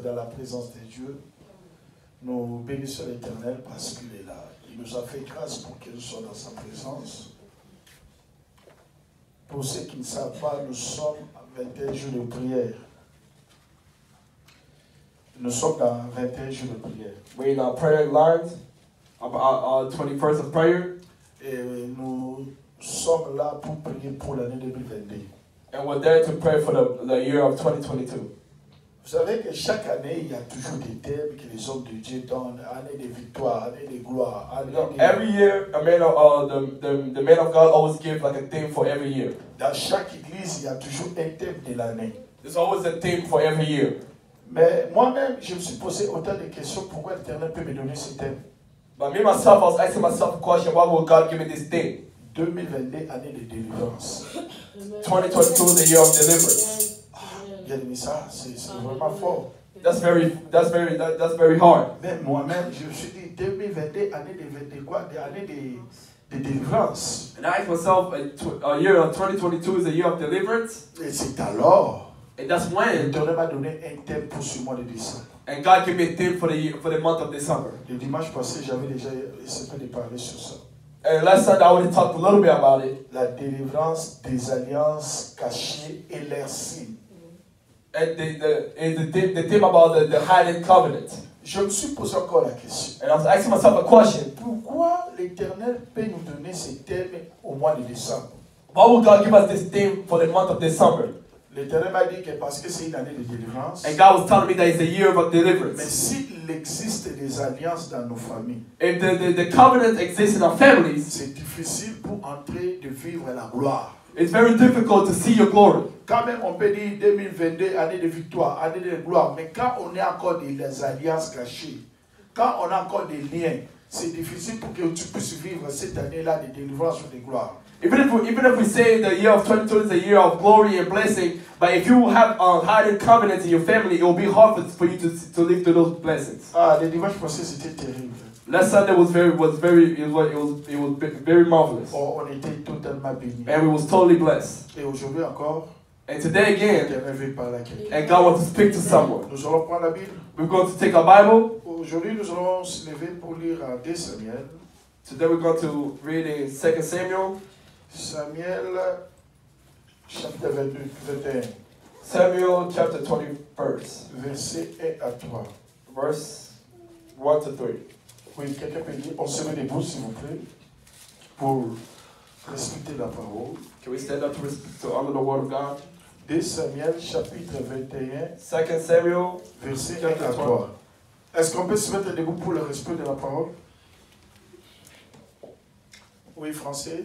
dans la présence de Dieu. Nous bénissons l'Éternel parce qu'il est là. Il nous a fait grâce pour qu'il soit dans sa présence. Pour ceux qui ne savent pas, nous sommes à 21 jours de prière. Nous sommes dans 21 jours de prière. We're in our prayer lines, our 21st of prayer. Et nous sommes là pour prier pour l'année 2022. And we're there to pray for the year of 2022. Vous savez que chaque année, il y a toujours des thèmes que les hommes de Dieu donnent. Année de victoire, année de gloire. Année de... Every year, the man of God always gives like a theme for every year. Dans chaque église, il y a toujours un thème de l'année. There's always a theme for every year. Mais moi-même, je me suis posé autant de questions. Pourquoi l'Éternel peut me donner ce thème? But me myself, I was asking myself a question: why would God give me this theme? 2022, année de délivrance. 2022, the year of deliverance. Bien aimé, ça, c'est vraiment fort. That's very hard. Mais moi-même, je me suis dit 2022, année de quoi? Année de délivrance. And I asked myself, a year of 2022 is a year of deliverance. Et c'est alors. And that's when. L'Éternel m'a donné un thème pour ce mois de décembre. And God gave me a theme for the month of December. Le dimanche passé, j'avais déjà essayé de parler sur ça. And last Sunday, I already talked a little bit about it. La délivrance des alliances cachées et leurs signes. And the theme about the hidden covenant. Je me suis posé encore la question. And I was asking myself a question. Pourquoi l'Éternel peut nous donner ces thèmes au mois de décembre? Why would God give us this theme for the month of December? L'Éternel m'a dit que parce que c'est une année de délivrance. And God was telling me that it's a year of deliverance. Mais s'il existe des alliances dans nos familles, If the covenant exists in our families, c'est difficile pour entrer de vivre la gloire. it's very difficult to see your glory. Quand même, on peut dire 2022, année de victoire, année de gloire. Mais quand on a encore des alliances cachées, quand on a encore des liens, c'est difficile pour que tu puisses vivre cette année-là de délivrance ou de gloire. Even if we say the year of 2022 is a year of glory and blessing, but if you have hidden covenants in your family, it will be hard for you to live through those blessings. Ah, le dimanche passé, c'était terrible. Last Sunday was very marvelous. Oh, on était totalement bénis. And we was totally blessed. Et aujourd'hui encore, And today again, l'Éternel veut parler à quelqu'un. and God wants to speak to someone. Nous allons prendre la Bible. We're going to take our Bible. Aujourd'hui, nous allons se lever pour lire en 2 Samuel. Today we're going to read in 2 Samuel. Samuel, chapitre 21. Samuel chapter 21, verset 1 à 3. verse 1 to 3. Oui, quelqu'un peut lire. On se met debout, s'il vous plaît, pour respecter la parole. Can we stand up to honor the word of God? 2 Samuel, chapitre 21, 2 Samuel, verset 1 à 3. Est-ce qu'on peut se mettre debout pour le respect de la parole? Oui, français.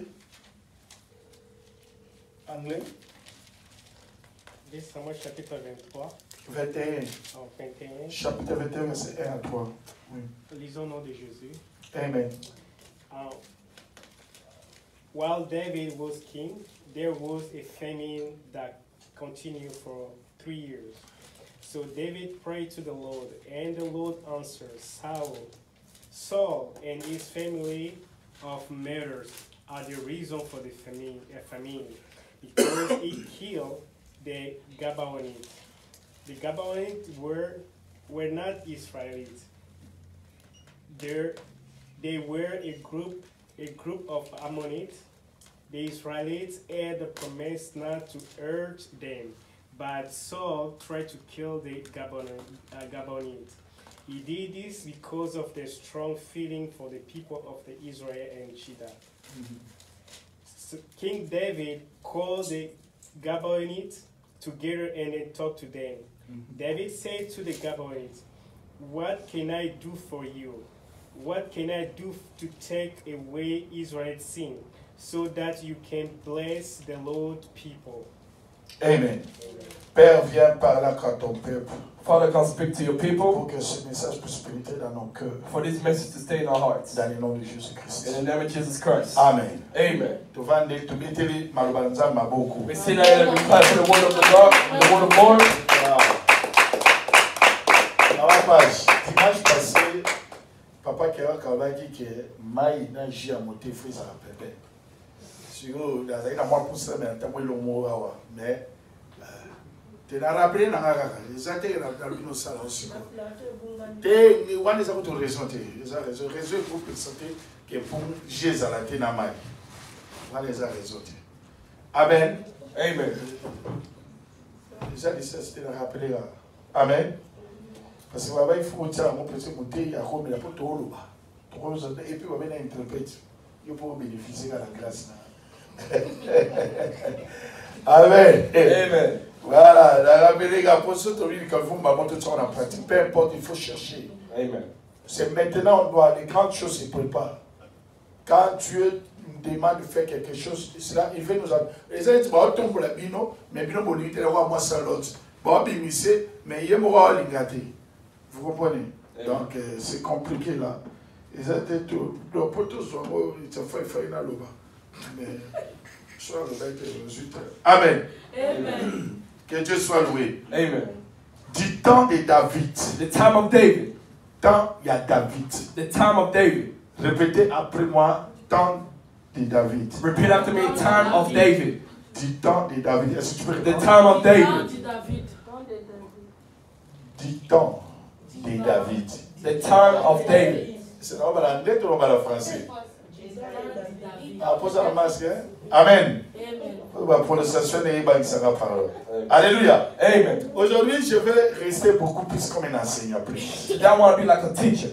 Anglais. 2 Samuel chapitre 23. 21. Oh, 21. Chapitre 21, verset 1 à 3. Oui. Lisons au nom de Jésus. Amen. While David was king, there was a famine that continued for 3 years. So David prayed to the Lord, and the Lord answered Saul and his family of murders are the reason for the famine, because he killed the Gabaonites. The Gabaonites were not Israelites. They were a group of Ammonites. The Israelites had promised not to hurt them, but Saul tried to kill the Gabaonites. He did this because of the strong feeling for the people of the Israel and Judah. So King David called the Gabaonites together and then talked to them. David said to the Gabaonites, "What can I do for you? What can I do to take away Israel's sin, so that you can bless the Lord people?" Amen. Père, viens parler à ton peuple. Father, come speak to your people. Pour que ce message puisse pénétrer dans nos cœurs. For this message to stay in our hearts. Dans le nom de Jésus-Christ. In the name of Jesus Christ. Amen. Amen. Tu vas dire, tu vas dire, Malubanza Maboko. We see that and we clap for the word of the Lord, the word of Lord. Dimanche passé, Papa Kéra Kaba dit que Maï n'a jamais monté frise à la pépé. Sur la moi pour ça, mais un peu long mot, mais Tu as rappelé dans la les athées dans le salon aussi. Tu as raison. Raison pour présenter que pour Jésus à la ténamaille. On a raison. Amen. Amen. Déjà, c'était rappelé. Amen. Parce que il faut que mon petit côté, il y a comme il a pas tout et puis on va interpréter. Il faut bénéficier de la grâce. Amen. Amen. Voilà, la rappelé pour ceux qui ont montré ça en pratique, peu importe, il faut chercher. Amen. C'est maintenant on doit, les grandes choses se préparent. Quand Dieu nous demande de faire quelque chose, cela, il veut nous amener. Les gens disent, bah, on tombe la bino, mais bino, bon, il est moi sans l'autre. Bon, bimissé, mais il est mort l'ingati. Vous comprenez? Donc, c'est compliqué là. Ils étaient tout. Donc, pour tous, ils se font faire une aloba. Mais, soit le bain est résultat. Amen. Amen. Que Dieu soit loué. Amen. Du temps de David. The time of David. Temps, il y a David. The time of David. Répétez après moi, temps de David. Repeat after me, time of David. Du temps de David. Est-ce que tu peux The répéter? time of David. Du temps de David. The time of David. C'est normal, en anglais ou en français? Ah, pose la masque, hein? Amen. La prononciation n'est pas une parole. Alléluia. Amen. Aujourd'hui, je vais rester beaucoup plus comme un enseignant. Today I want to be like a teacher.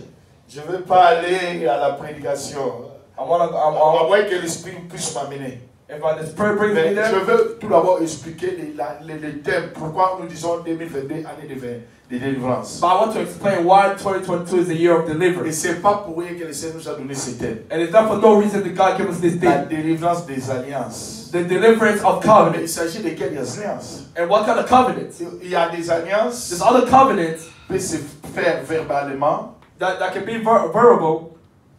Je ne vais pas aller à la prédication. À moins que l'Esprit puisse m'amener. If the Spirit brings me Mais there, je veux tout d'abord expliquer les thèmes. Pourquoi nous disons 2022, année de délivrance. but I want to explain why 2022 is the year of Et deliverance. ce n'est pas pour rien que le Seigneur nous a donné ces thèmes. And it's not for no reason that God gave us this La thing. délivrance des alliances. The deliverance of Mais il covenants. s'agit de quelles alliances? And what kind of covenants? Il y a des alliances There's other covenants qui peuvent se faire verbalement. that can be verbal.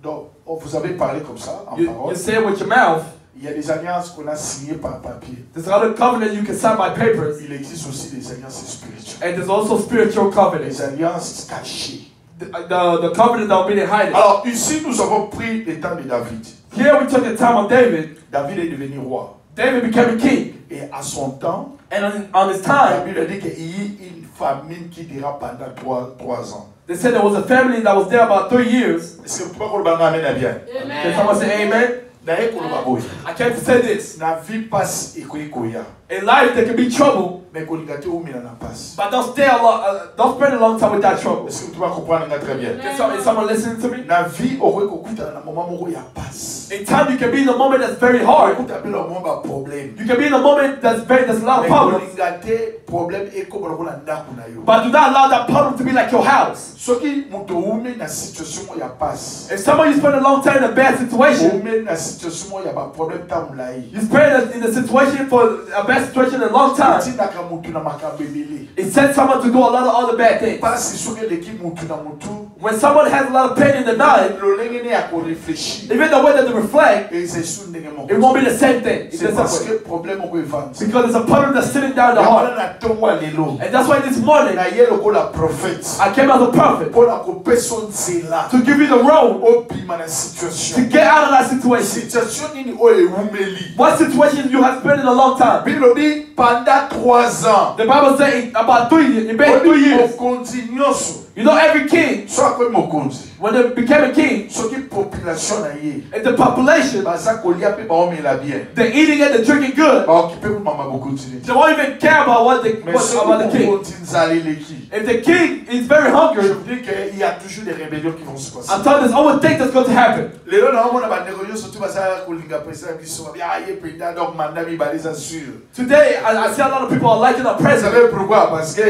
Donc, vous avez parlé comme ça, en You parole. say it with your mouth. Il y a des alliances qu'on a signées par papier. There's other covenants you can sign by papers. Il existe aussi des alliances spirituelles. And there's also spiritual covenants. Des alliances cachées. The covenant that will be hidden. Alors, ici, nous avons pris le temps de David. Here we took the time of David. David est devenu roi. David became a king. Et à son temps, And on his la time, Bible a dit qu'il y a eu une famine qui dura pendant 3 ans. they said there was a family that was there about 3 years. Est-ce que vous pouvez le amène à bien? Can someone say amen? D'ailleurs, pour le baboy. I came to say this. La vie passe et koya. In life, there can be trouble, Mais qu'on y gâte où il en passe. but don't spend a long time with that trouble. Est-ce que tu vas comprendre très bien? Is someone listening to me? La vie aurait coûté à un moment où il y a passe. In time, you can be in a moment that's very hard. Écoute, appelle le moment problème. You can be in a moment there's a lot of Mais problems, qu'on y gâte problème et comme on a ndaku na yo. but do not allow that problem to be like your house. Ce qui monte où mais na situation où il y a passe. If somebody you spend a long time in a bad situation, Où mais na situation où il y a pas problème tamulai. you spend in a situation for a bad situation in a long time, Si na kamutu na makabebele. it sends someone to do a lot of other bad things. Passe sur que l'équipe mutu na mutu. When someone has a lot of pain in the night, Le lenge ne a ko réfléchir. even the way that they reflect, Et c'est sous ndenge mon. it won't be the same thing. It's C'est just parce that que way. problème au vendre. Because there's a problem that's sitting down in the heart. Na tongwa lelo. And that's why this morning, Na ye loko la prophète. I came as a prophet Pour la personne c'est là. to give you the road Au bima na to situation. get out of that situation. Situation nini o umeli. What situation you have spent in a long time? Bible dit pendant 3 ans. The Bible says about 3 years, it been 3 years. Continuous. You know, every king, Soit comme mokonzi. when they became a king, Ce qui population na ye. and the population, Baza kolia pe ba omela bien. they're eating it, they're drinking good. Ba occuper pour mama beaucoup de They won't even care about what Mais about the ce king. qui nzali leki. If the king is very Je hungry, vous dis qu'il y a toujours des rébellions qui vont se passer. I'm telling you, there's always things that's going to happen. Lelo na omona ba ndeko yo surtout baza kolinga président biso. Ya ye président donc mandat mi baliza sûr. Today, I see a lot of people are liking our Vous president. savez pourquoi? Parce que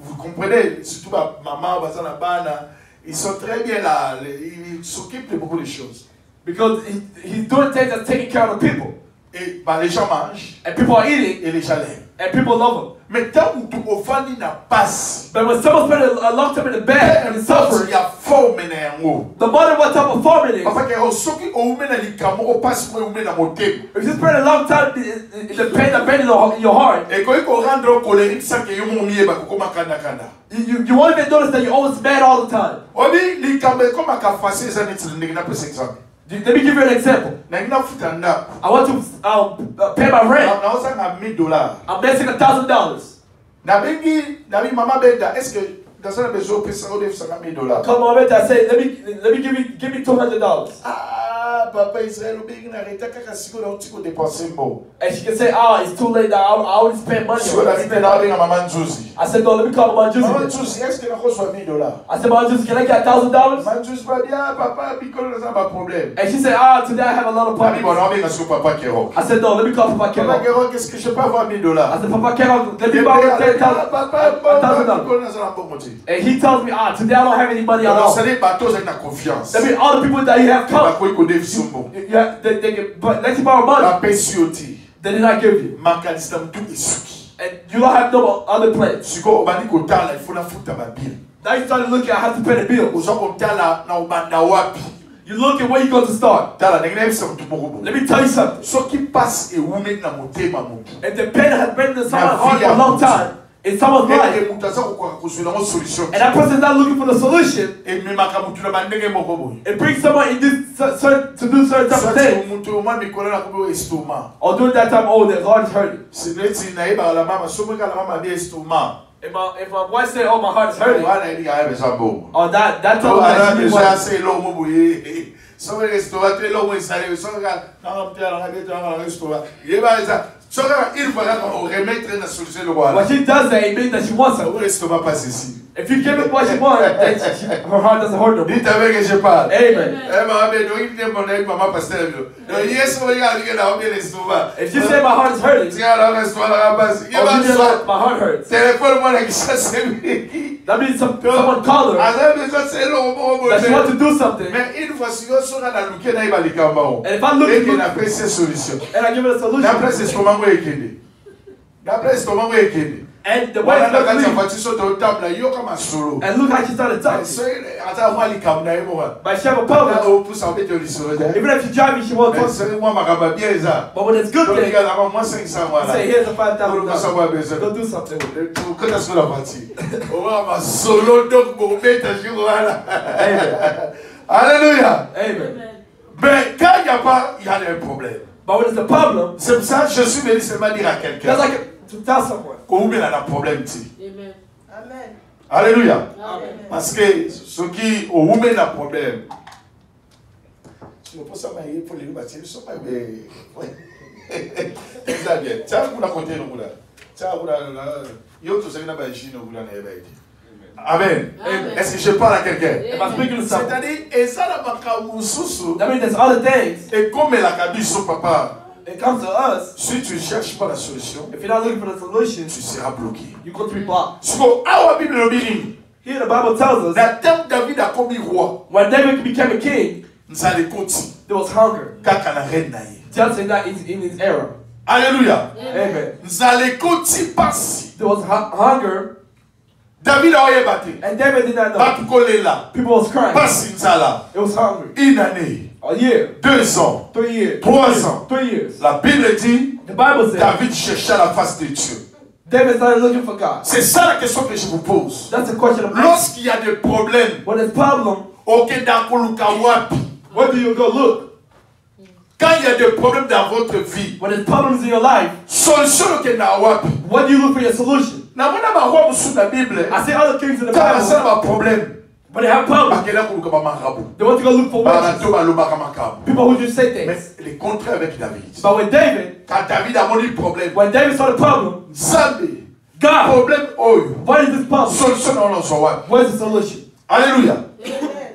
vous comprenez, surtout ma maman, baza na bana, ils sont très bien là, ils s'occupent de beaucoup de choses. Because he's doing things that's taking care of the people. Et bah, les gens mangent And people are eating, et les gens l'aiment. and people love him. Mais tant que tu offendes n'a pas, But when someone spends a long time in the bed and is il suffering, y a forme na yango. no matter what type of form it is, Papa ke osoki oume na likamo o passe mo oume na motema. if you spend a long time in the pain in your heart, Et ko iko rendre colérique sans que yo mo mieba ko koma kanda kanda. you won't even notice that you're always mad all the time. Obi likamo ko maka face za neti ndenge na pesa exemple. Let me give you an example. Na ngina futanda. I want to pay my rent. Na osa na $1000. I'm missing $1,000. Nabi Mama Benda, est-ce que dans un besoin de $50,000? Come on, I say, let me give me $200. Ah, Papa Israël, on a arrêté qu'à ce qu'on a dépensé mot. And she can say, oh, it's too late now. I already spent money. Sur la vie de la Maman Josie. I said, no, let me call Maman Maman Juicy. Josie, est-ce que nous reçoit $1,000? I said, Maman Juicy, can I get $1,000? Maman Josie va dire, papa, Piccolo n'a pas de problème. And she said, ah, today I have a lot of Papi, bon, problems. on va dire Papa Kero. I said, no, let me call Papa Papa Kero. Kero, qu'est-ce que je peux avoir $1,000? I said, Papa Kero, let me borrow $10,000. Papa, Piccolo n'a pas de côté. And he tells me, ah, today I don't have any money at Alors, all. c'est des bateaux avec la confiance. That means all the people that you have On va come, quoi qu'on défie bon. they can, but let you borrow money. La paix sur ti. They did not give you. Makanistam tout est suki. And you don't have no other plans. Siko obani ko tala il faut na futa ba bill. Now you started looking at how to pay the bills. Ozo ko tala na obanda wapi. You look at where you go to start. Tala ngene bisa mtu moko. Let me tell you something. So qui passe et wume na motema mutu. If the pain has been in someone's heart for a long time, in someone's life, Et mutu aza ko ko solution solution. and that person's not looking for the solution, Et mema ka mutu na bandenge moko boy. it brings someone in this to do certain type of things. Mutu ma mikolo na ko estoma. Or during that time, oh, the heart is hurting. C'est leti na eba la mama so ka la mama bi estoma. If my wife said, oh, my heart is hurting, Wana ili ga ebe bo. or that time So that ara she déjà was, c'est l'homme boy. So restaurant l'homme installé so ga na mtia na ga na restaurant. Yeba ça. So ga il faut ga remettre na solution le roi. when she does that, it means that she wants Au something. restaurant pas ceci. If you give it what she wants, then her heart doesn't hurt no more. Dites avec que je parle. Amen. Eh maman mais donc il dit mon aide maman pasteur. Donc yes on regarde que là au restaurant. If you say my heart is hurting, Tu as le restaurant là bas. Il or va you say so my heart hurts, téléphone moi là qui ça c'est. that means someone called her Alors mais ça c'est l'homme that she wants to do something. mais une fois si on sera dans le na iba likamba. And if I look Et at qu'il you a pris ses solutions. and I give it a solution, D'après c'est ce comment moi écrit. D'après c'est comment moi écrit. and the way Voilà it's la going to quand leave, tu sautes au table yo comme un solo. and look how she started talking. Ata moi likamba na moi. But she have a Là problem. au plus en fait le solo. Even if she's driving, she won't talk. C'est moi makaba bien ça. But when it's good Donc thing, regarde avant moi 500 you voilà. say, here's a Pour $5,000. savoir besoin. Go do something with it. Quand est-ce que la partie? On va ma solo donc mon mettre jour voilà. Amen. Alléluia. Amen. Mais quand il n'y a pas, il y a des problèmes. But when it's a problem, C'est pour ça que je suis venu seulement dire à quelqu'un that's like to tell someone. qu'on a un problème. Amen. Amen. Alléluia. Amen. Parce que ceux qui ont un problème, je ne peux pas savoir pour les bâtiments, ils ne sont pas bien. C'est bien. Tiens, vous la comptez, nous là. Tiens, vous la. Yo, tout ça, il y a un chine, vous la n'avez Amen. Amen. Est-ce que je parle à quelqu'un? If I speak to someone, C'est-à-dire, et ça, la bakamususu, that means there's other things. et comme la cabine, papa, It comes to us. si tu ne cherches pas la solution, If you're not looking for the solution, tu seras bloqué. you're going to be blocked. So, our Bible le dit, Here the Bible tells us dans le temps David a commis roi, when David became a king, nous allons continuer. there was hunger. Kaka na reine na ye. Just that in his era. Alléluia. Amen. Nous allons continuer passer. There was hunger, David a battu. and David did not know. Pas coller là. People was crying. Passer nzala. It was hungry. Une année, A year, 2 ans, 3 years, 3 ans. 3 years. La Bible dit, The Bible says David chercha la face de Dieu. David started looking for God. C'est ça la question que je vous pose. That's the question of asking. Lorsqu'il y a des problèmes, When there's problem, ok, dakoluka wapi. where do you go look? Quand il y a des problèmes dans votre vie, When there's problems in your life, solution ok na wapi. where do you look for your solution? Na mona ba roi musu na Bible. I see other kings in the Quand ça Bible, ba problème, when they have problems, bakela koluka ba marabu. they want to go look for Ba witches. to ba loba ka makabu. People who just say Mais things. le contraire avec David. But with David, Quand David a moni problème, when David saw the problem, Zambi, God, problème oyo. what is this problem? Solution on l'en wapi. Where's the solution? Alléluia.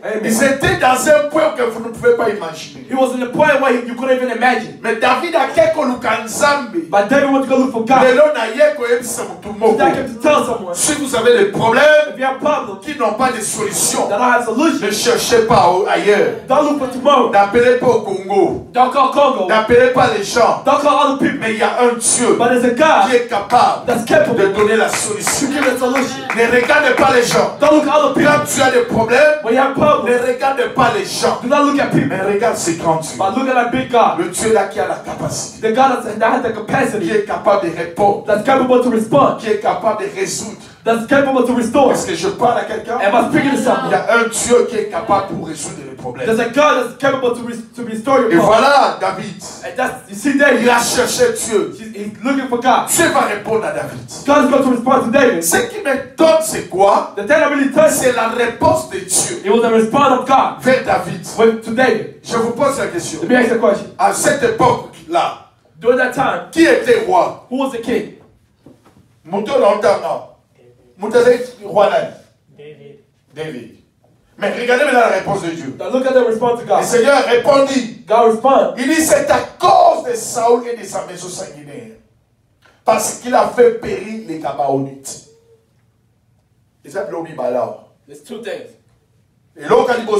Amen. Ils étaient dans un point que vous ne pouvez pas imaginer. He was in the point where you couldn't even imagine. Mais David a quelque luka nzambe. But David went to go look for God. Lelo na ye ko yebisa mutu moko. That came to tell someone, Si vous avez des problèmes if you have problems qui n'ont pas de solution, that don't have ne solution, cherchez pas ailleurs. don't look for tomorrow. N'appelez pas au Congo. Don't call Congo. N'appelez pas les gens. Don't call other people. Mais il y a un Dieu But there's a qui God est capable that's capable de to donner la solution. give a solution. Ne regardez pas les gens. Don't look at other people. Quand tu as des problèmes, When you have ne problems, regarde pas les gens. do not look at people. Mais regarde ce grand Dieu. But look at that big God. Le Dieu là qui a la capacité. The God that has the Qui capacity, est capable de répondre. that's capable to respond, Qui est capable de résoudre. that's capable to restore. Est-ce que je parle à quelqu'un? Am I speaking to Il y someone? a un Dieu qui est capable pour résoudre les problèmes. There's a God that's capable to restore your Et problem. voilà David. And that's, you see Il David, a cherché Dieu. he He's looking for God. Dieu va répondre à David. God is going to respond to David. Ce qui m'étonne, c'est quoi? The thing that really touched C'est la réponse de Dieu it was the response of God vers David. to David. Je vous pose la question. Let me ask you a question. À cette époque-là, During that time, qui était roi? who was the king? Mouton longtemps. Mouton roi là. David. David. Mais regardez maintenant la réponse de Dieu. Now look at the response to Le God. Seigneur répondit. God responded. Il dit c'est à cause de Saoul et de sa maison sanguinaire. Parce qu'il a fait périr les Gabaonites. Et ça, l'homme là. There's two things. Et l'autre, il dit,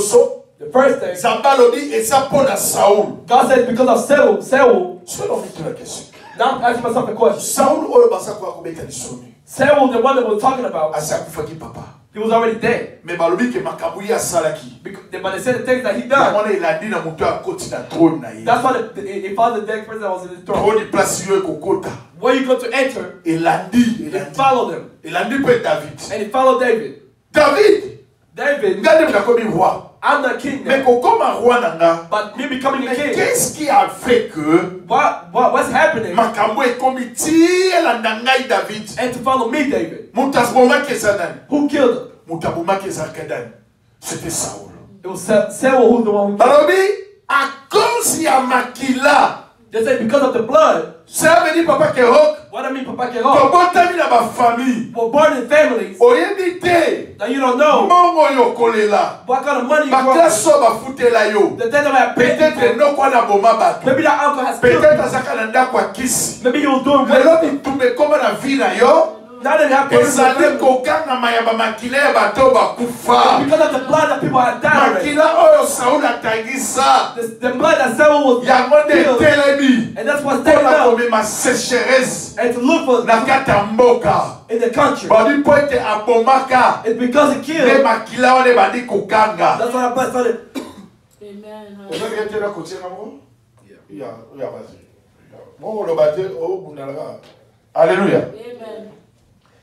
The first thing, Zambalodi et ça pour Saoul. God said because of Saul, Je vais leur mettre la question. now I'm asking myself a question. Saoul, oh, bah, ça quoi, combien qu'il sonné? Saul, the one that we're talking about, Ah, c'est un coup papa. he was already dead. Mais balobi que Makabouya Salaki. But they said the things that he Dans done. mon il a dit dans mon toit à côté de la trône. That's why he found the dead person that was in his throne. Trône, il place sur le cocota. Where you go to enter, Il a dit. he followed him. Il a dit pour David. And he followed David. David, David, regardez comme il roi. I'm the king Mais now. comme un roi nanga. But me becoming Mais the king, qu'est-ce qui a fait que what's happening? Makambo est comme il tire la nangaï David? And to follow me, David. Moutasboma Kesanan. Who killed him? Moutaboma Kesarkadan. C'était Saoul. It was Saul who's the one who killed him. Balobi, à cause il y a Makila. They said because of the blood. Ça veut dire papa Kerok. What I mean, Papa Kero, Kobotami na ba famille. were born in families Oyebi te. that you don't know Mongo yo kolela. what kind of money you Ba got. classe so ba futela yo. The death of our Peut-être parents. no kwa na boma bato. Maybe that uncle has killed Peut-être him. azaka na ndako ya kisi. Maybe he was doing Lelo well. bitumbe koma na vie na yo. Now that they have Ezali kokangama ya bamakila ya bato bakufa. because of the blood that people had died already. Makila oyo Saul atangisa. The blood that Saul was Yango nde killed. etelemi. And that's what's taken Mpona out. komema sécheresse And to look for na kati ya mboka. in the country. Badi mpo ete abomaka. It's because he Nde killed. makila wana ebandi kokanga. That's why I blood started. Amen. Ozoki ete na kotienga mo? Ya, vas-y. Mo oloba te obundalaka. Alléluia. Amen.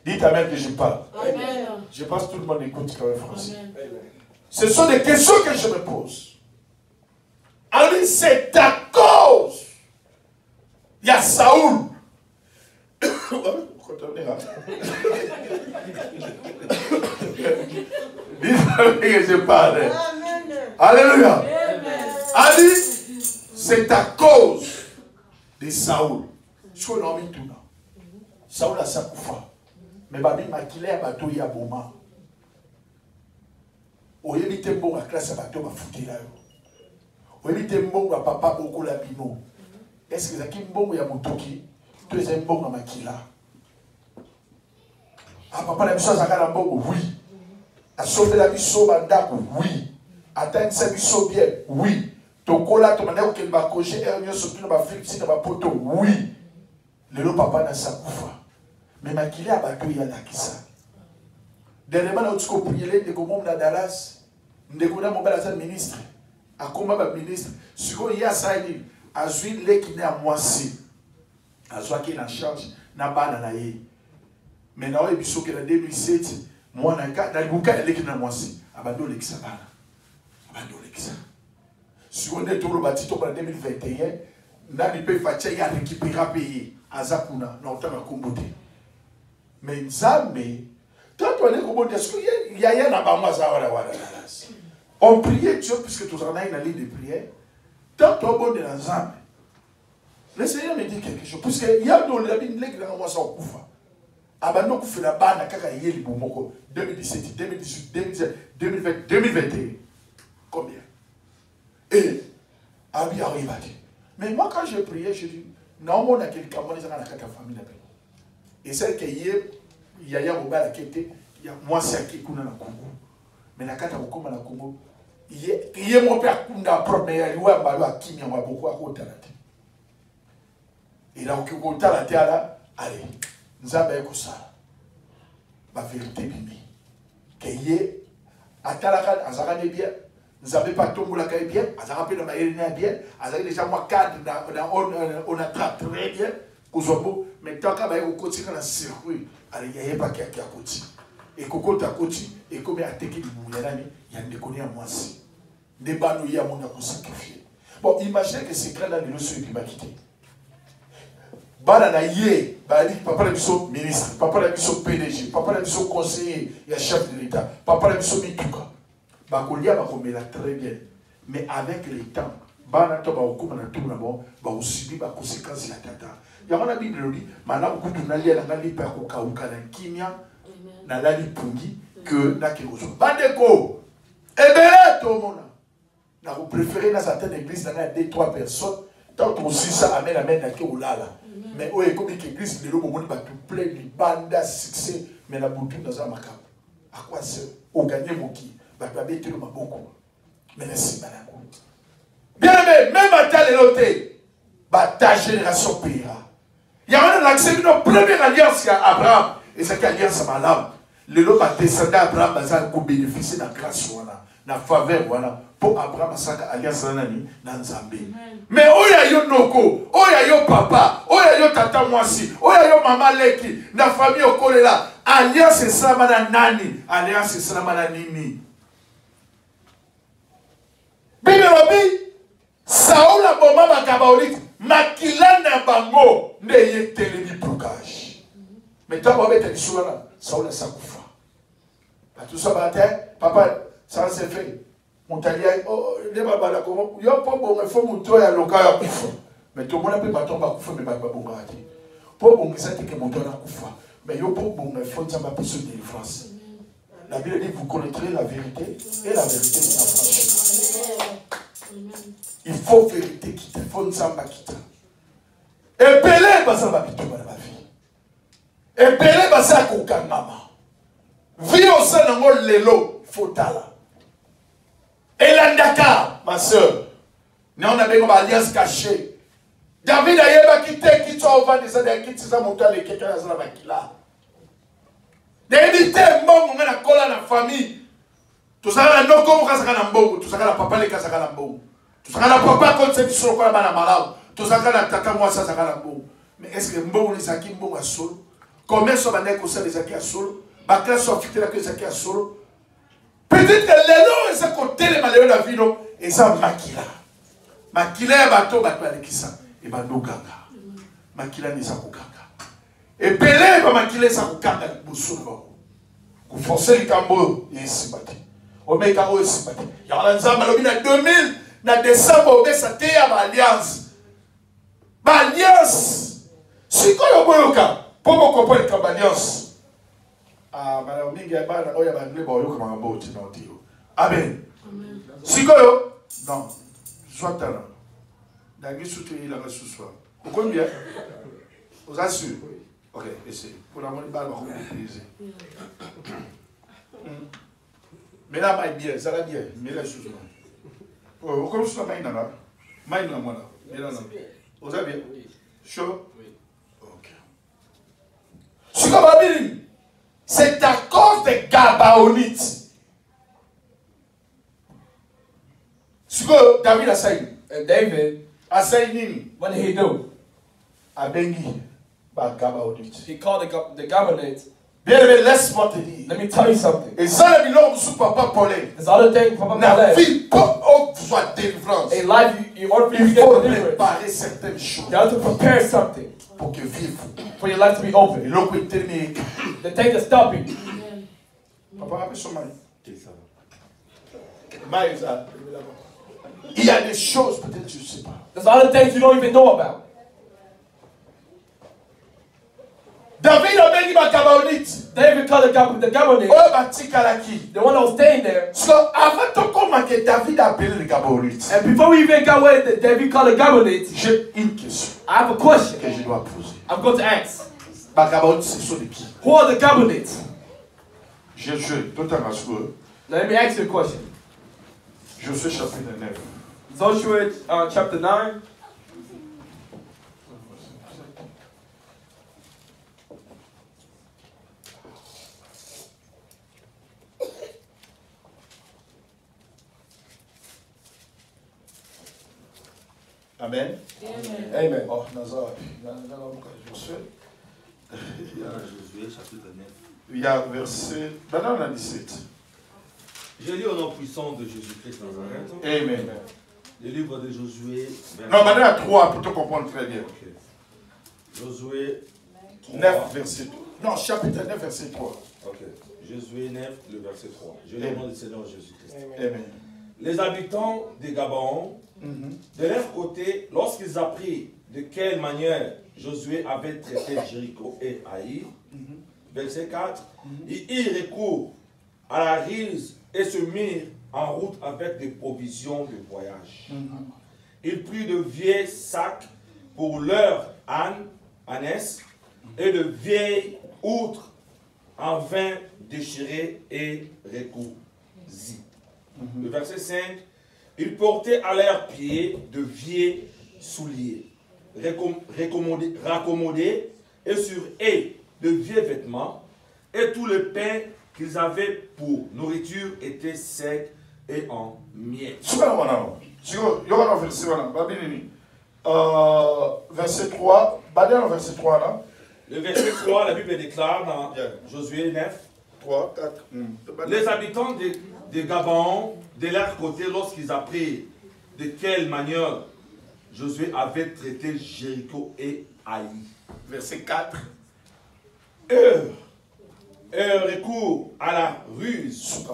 Dites Amen que je parle. Amen. Je pense que tout le monde écoute quand même français. Amen. Ce sont des questions que je me pose. Alors c'est à cause. Il y a Saoul. Dites que je parle. Amen. Alléluia. Amen. Ali, c'est à cause de Saoul. Je suis un homme tout là. Saoul a sa coufa. Mais babi makile ya bato ya boma. Oyebi te mbongo classe ya bato ba futela yo. Oyebi te mbongo ya papa boko la bino. Est-ce que zaki mbongo ya motoki? Tu es mbongo ya makila. Ah papa la biso azaka na mbongo, oui. A sauver la biso bandako, oui. Atteindre sa biso bien, oui. Tokola to mandako ke ba koje ernyo surtout na ba flipsi na ba poto, oui. Lelo papa na sa kufa. Mais makili a bato ya nakisa. Dernièrement, on a dit qu'on priait de comment on a Dallas, on a mon bel ministre, à comment ma ministre, ce qu'il y a ça, il a joué les qui n'est à moi si, à jouer qui est en charge, n'a pas dans la yé. Maintenant, il y a que en 2007, moi, dans le bouquin, il est qui n'est à moi si, abandonne l'examen, abandonne l'examen. Si on est tout le bâti, en 2021, n'a pas fait il y a récupéré à payer, à Zakuna, dans le temps de Kumbote. Mais Nzambe, quand on est comme on dit, est-ce qu'il y a un abamazawara? On priait Dieu, puisque tous en a une ligne de prière. Tant on est dans Nzambe, le Seigneur me dit quelque chose, puisqu'il y a dans la Bible, il y a un mois sans koufa. Abandon koufa la bande, kaka yeli boumoko, 2017, 2018, 2019, 2020, 2021. Combien? Et, Abi arrive à dire. Mais moi, quand je priais, je dis, non, on a quelqu'un, on est dans la famille. Et celle qui est, il y a un mobile qui était, il y a moi c'est qui est dans le Congo. Mais la carte au Congo, il y a mon père qui a propre, mais il y a un ballon à qui il y a beaucoup à côté. Et là, au côté de la terre, allez, nous avons ça. La vérité, bimi. Qu'il y ait, à Talaka, à Zarane bien, nous n'avons pas tombé la caille bien, à Zarapé dans ma hérine bien, à Zarapé déjà moi cadre, on a très bien. Mais tant qu'il y a un côté dans le circuit, il n'y a pas qui a côté. Et quand à côté, et comme il y a un téqué du Mouyana, il y a un déconné à moi aussi. Des banouilles à mon sacrifié. Bon, imaginez que c'est clair dans les leçons qui m'a quitté. bana na ye bali papa na biso ministre, papa na biso PDG, papa na biso conseiller ya chef de l'État, papa na biso mituka bakolia bakomela très bien, mais avec le temps bana to ba okuma na tout na bon ba usibi ba conséquences ya tata ya mona Bible lodi mana okutu na lia na ngali pa ko kauka na kimia na lali pungi que na kirozo bandeko ebele to mona na vous préférez dans certaines églises dans 2-3 personnes tant aussi ça amène na ke ulala mais oye comme l'église de l'eau ba tout plein de banda succès mais na butu dans un makabo à quoi c'est au gagner moki ba ba bete le maboko mais merci banako bien aimé même à tel éloté ba ta génération payera il y a un accès notre première alliance à Abraham et cette alliance à Malam le lot va descendre Abraham bazar ko bénéficier de la grâce voilà na faveur voilà pour Abraham saka alliance nani na Nzambe mais oya yo noko oya yo papa oya yo tata mwasi oya yo mama leki na famille okolela alliance sama na nani alliance sama na nini Bibelobi Saoul a boma bakabaolite makila na bango ne yeteli blocage mais toi on mettre sur là Saoul a sakufa pas tout ça papa ça c'est fait on t'a dit oh les baba là comment yo pas bon il faut monter à local à kufa mais tout le monde peut pas tomber kufa mais pas bon gati pour bon ça que monter à kufa mais yo pas bon il faut ça va pour se délivrance la Bible dit vous connaîtrez la vérité et la vérité vous affranchira. Il faut vérité quitter, il faut nous en quitter. Et Pelé, ça va quitter dans ma vie. Et Pelé, ça va maman. Vie au sein de mon lélo, il faut tala. Et l'andaka, ma soeur, nous avons une alliance cachée. David a quitté, qui soit au vent de ça, qui s'est monté à l'équipe, qui a là. D'éviter un bon moment de coller la famille. Tout ça, non, comme ça, tout ça, papa, les cas, ça, tout ça, papa, quand c'est sur le malade. Tout ça, tata, moi, ça, mais est-ce que Mbou, les acquis, Mbou, à sol? Combien sont les acquis, les acquis à sol? Bakla, sont fixés, les acquis à sol? Peut-être que les lots, ils sont côté, les malheureux de la vie, et ça, makila. Makila, bateau, bateau, qui ça? Et bando ganga. Makila, n'est pas ganga. Et Pelé, makila, ça, ganga, boussou, vous forcez le cambo, et c'est bâti. Omeka o esipati. Ya nzamba lobi na 2000 na décembre obesa te ya alliance. Ba alliance. Sikoyo boyoka. Pomo comprendre ka alliance. Ah mara mingi ya bana oya ba anglais ba yoka mambo ti na otio. Amen. Sikoyo? Non. Soit talent. Dagi souté la ba souswa. Vous connaissez bien? Vous assure? OK, essayez. Pour la monnaie ba ba ko utiliser. Mais là, maï bien, ça va bien. Mais là, je suis là. Oh, comment ça maï là? Maï là, moi là. Mais là, non. Vous avez bien? Chaud? Oui. Ok. C'est à cause des Gabaonites. Ce que David a saï. And David, a saï nini? what did he do? A bengi. Ba Gabaonites. He called the Gabaonites. Bien aimé, laisse-moi te dire. Let me tell you something. Et ça, le bilan sous papa Paulin. There's other thing, Papa La Paulin. vie pour soit délivrance. In life, you order for you Il to faut get deliverance. préparer certaines choses. You have to prepare something Pour que vive. for your life to be Et open. l'autre est terminé. The thing that's stopping. Papa, appelle son mari. Il y a des choses, peut-être que je ne sais pas. There's other things you don't even know about. David a béni ma Gabaonite. David called the Gabaonites. Oh, Batikalaki. The one that was staying there. So, avant de commencer, David a appelé les Gabaonites. And before we even got where David called the Gabaonites, J'ai une question I have a question que je dois poser. I'm going to ask. Ma Gabaonite, ce sont de qui? Who are the Gabaonites? J'ai joué tout un rassureux. Now let me ask you a question. Josué chapitre 9. Joshua chapter 9. Amen. Amen. Oh, Nazar. Josué. Il y a Josué, chapitre 9. Il y a verset. Maintenant, on a 17. Je lis au nom puissant de Jésus-Christ Nazareth. Amen. Le livre de Josué. Non, maintenant, il y a 3 pour te comprendre très bien. Ok. Josué 3. 9, verset 3. Non, chapitre 9, verset 3. Ok. Josué 9, le verset 3. Je le nom du Seigneur Jésus-Christ. Amen. Les habitants de Gabaon, de leur côté, lorsqu'ils apprirent de quelle manière Josué avait traité Jéricho et Haï, verset 4, ils y recourent à la ruse et se mirent en route avec des provisions de voyage. Ils prirent de vieux sacs pour leurs ânesses et de vieilles outres en vin déchiré et recousu. Le verset 5, ils portaient à leurs pieds de vieux souliers, raccommodés, et sur eux de vieux vêtements, et tout le pain qu'ils avaient pour nourriture était sec et en miettes. Verset 3, verset 3 là. Le verset 3, la Bible déclare dans Josué 9, 3, 4. les habitants de Gabaon, de leur côté, lorsqu'ils apprirent de quelle manière Josué avait traité Jéricho et Haï. Verset 4. Recours à la ruse.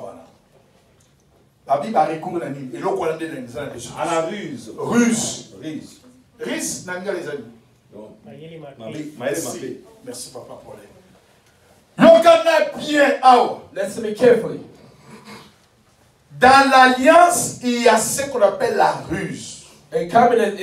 La Bible a recours à la ruse. À la ruse. Ruse. Ruse. Ruse, nanga les amis. Donc, Merci. Merci papa pour les. Regardez bien, Listen to me carefully. dans l'alliance, il y a ce qu'on appelle la ruse. In covenant,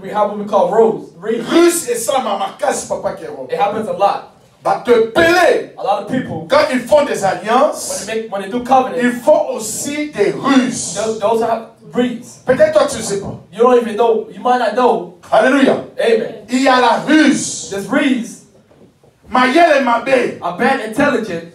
we have what we call rules. Ruse et ça, ma casse, papa qui est It happens a lot. Bah, te peler. A lot of people, Quand ils font des alliances, when they do covenant, ils font aussi des ruses. those have rules. Peut-être toi tu ne sais pas. You don't even know. You might not know. Alléluia. Amen. Il y a la ruse. There's rules. Mayel et Mabé. A bad intelligence.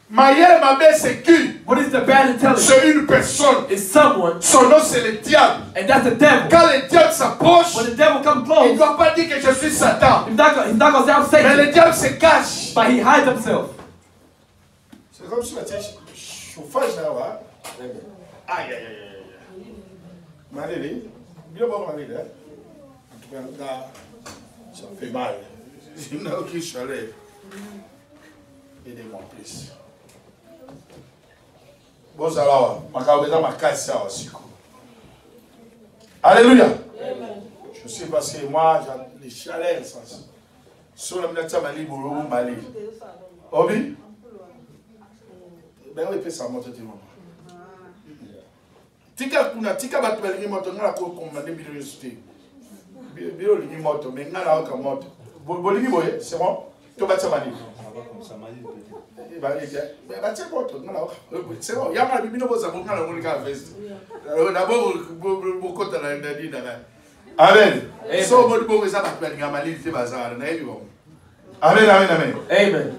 Mayel et Mabé, c'est qui? What is the bad intelligence? C'est une personne. It's someone, Son nom c'est le diable. and that's the devil. Quand le diable s'approche, When the devil comes il ne close, doit pas dire que je suis Satan. he's not gonna say I'm Mais Satan, le diable se cache. but he hides himself. C'est comme si tu as chauffage là. Aïe, aïe, aïe, aïe. Malélie, bien bon Malélie. En tout cas, là, ça fait mal. Il n'y a aucune chaleur. Aidez-moi plus. Bon, alors, ma casse aussi. Alléluia. Je sais parce que moi, j'ai les chaleurs. Sur la minute, Mali, Boulou, Mali. Obi? Ben oui, peut ça monte. Tika kuna, tika batweli moto, ngala ko commandé biologie. Biologie moto, mais ngala oka moto. Boligi boye, c'est bon? To batsa Mali. C'est bon, il y a un bibino bosa pour ngala ngolika veste. D'abord, beaucoup de la ndadi dana. Amen. So bon bon ça batweli ngamali te bazar na ebi bon. Amen, amen, amen. Amen.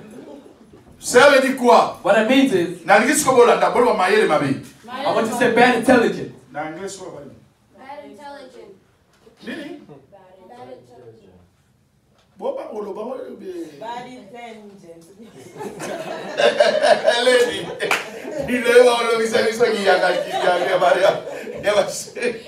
Ça veut dire quoi? What it means is, Na ngisi ko bola d'abord ma mayele mabe. I want you to say bad intelligence. Na ngisi ko bola. Bad intelligence. Nini? Bad intelligence. Boba olo ba be. Bad intelligence. Lady. Ni le wa olo bisa ki ya ya Maria. Ya ba se.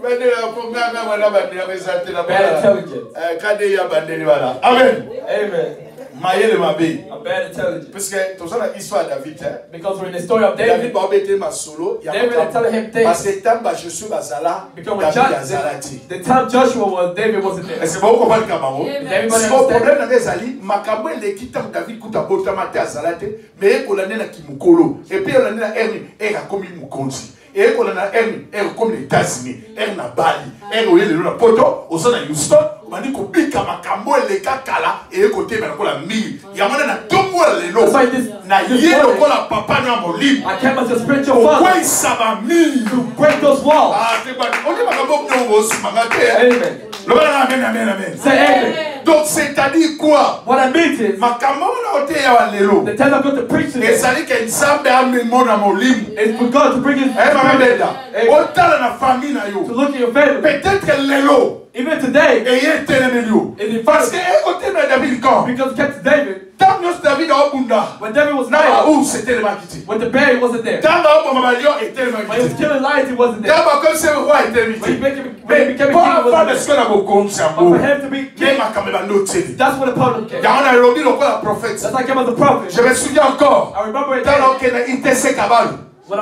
Bade la ponga na wala ba ni abesate la Bad intelligence. Kade ya bandeli wala. Amen. Amen. Mayele mabe. A bad intelligence. Parce que tout ça la histoire de David hein. Because we're in the story of David David. ba obete ma solo. David is telling him Parce things. que tamba je suis bazala. Because when David azalati. the time Joshua was, David wasn't there. Est-ce que vous comprenez Kamaro? Everybody Si mon problème understand? dans les alliés, makambo le kita David kuta bota mate azalate, mais kolane na kimukolo. Et puis kolane na Erni, era komi mukonzi. Et kolane na Erni, era comme les États-Unis, erna Bali, era oyele na poto, osana Houston, mani ko bika makambo le kakala et côté mais kola mi. Yamana na tombo lelo. That's why this, Na this yelo morning, kola papa na molimo. I came as a spiritual Pourquoi father il saba mi? to break those walls. Ah, c'est pas. On dit makambo no osimangate. Amen. Le amen, amen, amen. Say amen. Donc c'est-à-dire quoi? What I mean is, Makambo na ote ya lelo. the time I'm going to preach today Ezali ke nzambe amemo na molimo. is for God to bring his Eh mama beda. Amen. Otala na famille na to yo. look at your family. Peut-être lelo Even today, eye teleme yo. it is Parce que écoutez na David quand because kept David, tant que David a obunda. when David was Na not, où c'était le makiti. when the bear wasn't there, Tant que mama malio était le when he was makiti. killing lions, he wasn't there. Tant que comme c'est roi était le When he makiti. became a king Pour was avoir a ce qu'on a beaucoup de but for him to be mais king, ma quand même un autre. that's when the problem came. Il y a un Nairobi, le quoi la prophète. That's why I came as a prophet. Je me souviens encore. I remember it Quand then, on a ITC Kabal. when